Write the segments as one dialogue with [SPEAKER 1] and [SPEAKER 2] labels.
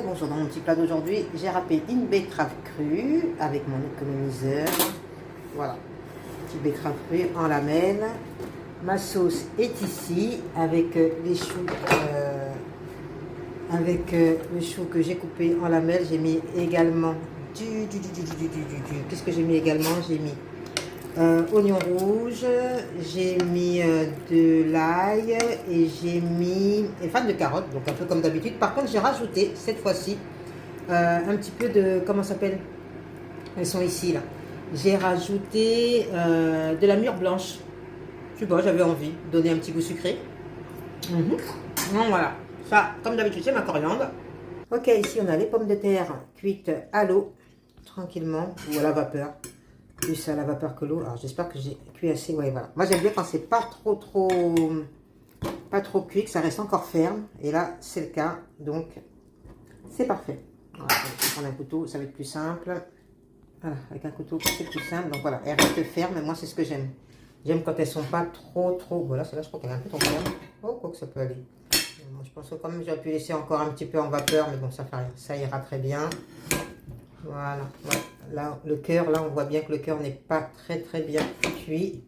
[SPEAKER 1] Bonjour, dans mon petit plat d'aujourd'hui, j'ai râpé une betterave crue avec mon économiseur. Voilà, petite betterave crue en lamelles. Ma sauce est ici avec les choux, le chou que j'ai coupé en lamelles. J'ai mis également qu'est-ce que j'ai mis également? J'ai mis oignon rouge, j'ai mis de l'ail et j'ai mis des fans de carottes, donc un peu comme d'habitude. Par contre, j'ai rajouté cette fois-ci un petit peu de, comment ça s'appelle? Elles sont ici là. J'ai rajouté de la mûre blanche. Je sais pas, j'avais envie de donner un petit goût sucré. Donc voilà, ça, comme d'habitude, c'est ma coriandre. Ok, ici on a les pommes de terre cuites à l'eau, tranquillement, ou à la vapeur. Plus à la vapeur que l'eau. Alors j'espère que j'ai cuit assez. Ouais, voilà. Moi j'aime bien quand c'est pas trop cuit, que ça reste encore ferme. Et là c'est le cas, donc c'est parfait. Voilà, je vais prendre un couteau, ça va être plus simple. Voilà, avec un couteau c'est plus simple. Donc voilà, elles restent fermes. Moi c'est ce que j'aime. J'aime quand elles sont pas trop. Voilà, celle-là je crois qu'elle est un peu trop ferme. Oh, quoi que ça peut aller. Moi, je pense que quand même j'aurais pu laisser encore un petit peu en vapeur, mais bon ça fait rien. Ça ira très bien. Voilà, ouais. Là, le cœur, là, on voit bien que le cœur n'est pas très bien cuit.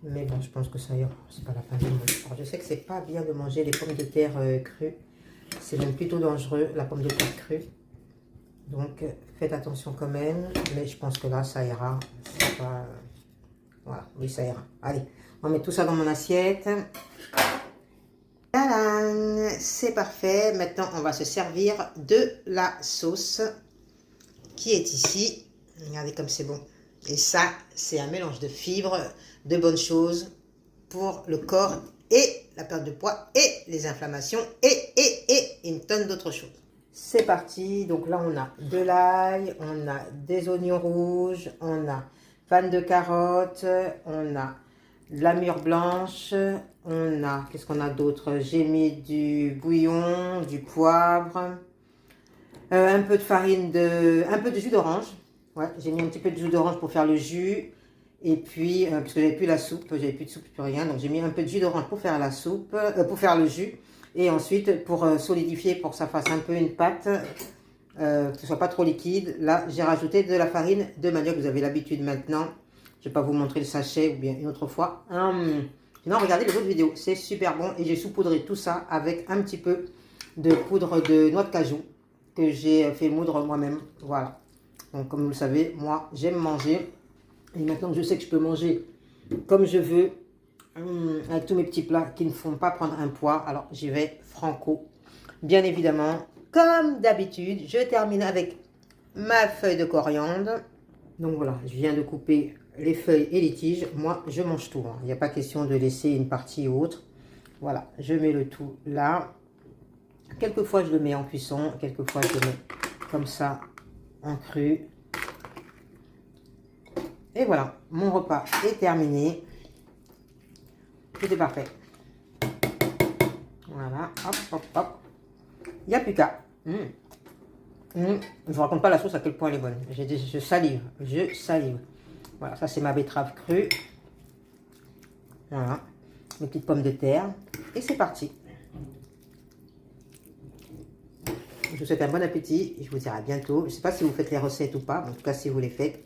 [SPEAKER 1] Mais bon, je pense que ça ira. C'est pas la fin du monde. Alors, je sais que c'est pas bien de manger les pommes de terre crues. C'est même plutôt dangereux, la pomme de terre crue. Donc, faites attention quand même. Mais je pense que là, ça ira. C'est pas... Voilà, oui, ça ira. Allez, on met tout ça dans mon assiette. Tadam! C'est parfait. Maintenant, on va se servir de la sauce qui est ici. Regardez comme c'est bon. Et ça, c'est un mélange de fibres, de bonnes choses pour le corps et la perte de poids et les inflammations et une tonne d'autres choses. C'est parti. Donc là, on a de l'ail, on a des oignons rouges, on a fans de carottes, on a de la mûre blanche, on a, qu'est-ce qu'on a d'autre? J'ai mis du bouillon, du poivre, un peu de farine, un peu de jus d'orange. Ouais, j'ai mis un petit peu de jus d'orange pour faire le jus. Et puis, parce que j'avais plus la soupe, j'avais plus de soupe, plus rien. Donc j'ai mis un peu de jus d'orange pour faire la soupe, pour faire le jus. Et ensuite, pour solidifier, pour que ça fasse un peu une pâte, que ce soit pas trop liquide. Là, j'ai rajouté de la farine de manioc. Vous avez l'habitude maintenant. Je vais pas vous montrer le sachet ou bien une autre fois. Sinon, regardez les autres vidéos. C'est super bon. Et j'ai saupoudré tout ça avec un petit peu de poudre de noix de cajou que j'ai fait moudre moi-même. Voilà. Donc, comme vous le savez, moi, j'aime manger. Et maintenant que je sais que je peux manger comme je veux, avec tous mes petits plats qui ne font pas prendre un poids, alors j'y vais franco. Bien évidemment, comme d'habitude, je termine avec ma feuille de coriandre. Donc voilà, je viens de couper les feuilles et les tiges. Moi, je mange tout. Il n'y a pas question de laisser une partie ou autre. Voilà, je mets le tout là. Quelquefois, je le mets en cuisson. Quelquefois, je le mets comme ça, en cru. Et voilà, mon repas est terminé. Tout est parfait. Voilà, hop, hop, hop. Il n'y a plus qu'à. Je ne vous raconte pas la sauce à quel point elle est bonne. Je salive, je salive. Voilà, ça c'est ma betterave crue. Voilà, mes petites pommes de terre. Et c'est parti. Je vous souhaite un bon appétit. Je vous dirai à bientôt. Je ne sais pas si vous faites les recettes ou pas. En tout cas, si vous les faites.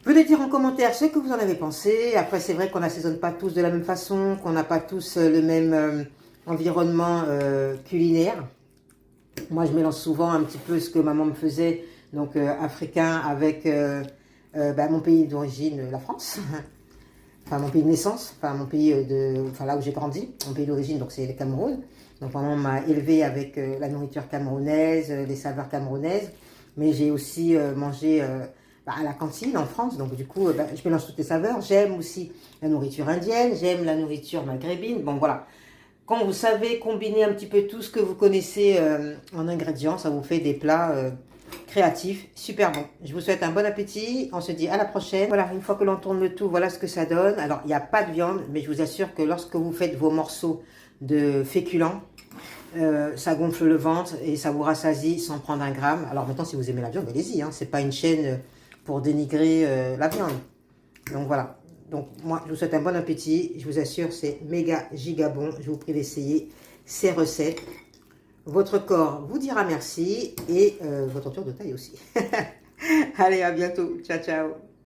[SPEAKER 1] Venez dire en commentaire ce que vous en avez pensé. Après, c'est vrai qu'on n'assaisonne pas tous de la même façon, qu'on n'a pas tous le même environnement culinaire. Moi, je mélange souvent un petit peu ce que maman me faisait, donc africain, avec mon pays d'origine, la France. Enfin, mon pays de naissance, enfin, mon pays là où j'ai grandi, mon pays d'origine, donc c'est le Cameroun. Donc, maman m'a élevé avec la nourriture camerounaise, les saveurs camerounaises. Mais j'ai aussi mangé à la cantine en France. Donc, du coup, je mélange toutes les saveurs. J'aime aussi la nourriture indienne, j'aime la nourriture maghrébine. Bon, voilà. Quand vous savez combiner un petit peu tout ce que vous connaissez en ingrédients, ça vous fait des plats créatifs, super bons. Je vous souhaite un bon appétit. On se dit à la prochaine. Voilà, une fois que l'on tourne le tout, voilà ce que ça donne. Alors, il n'y a pas de viande, mais je vous assure que lorsque vous faites vos morceaux de féculents, ça gonfle le ventre et ça vous rassasie sans prendre un gramme. Alors maintenant, si vous aimez la viande, allez-y. Hein, c'est pas une chaîne pour dénigrer la viande. Donc voilà. Donc moi, je vous souhaite un bon appétit. Je vous assure, c'est méga giga bon. Je vous prie d'essayer ces recettes. votre corps vous dira merci et votre tour de taille aussi. Allez, à bientôt. Ciao, ciao.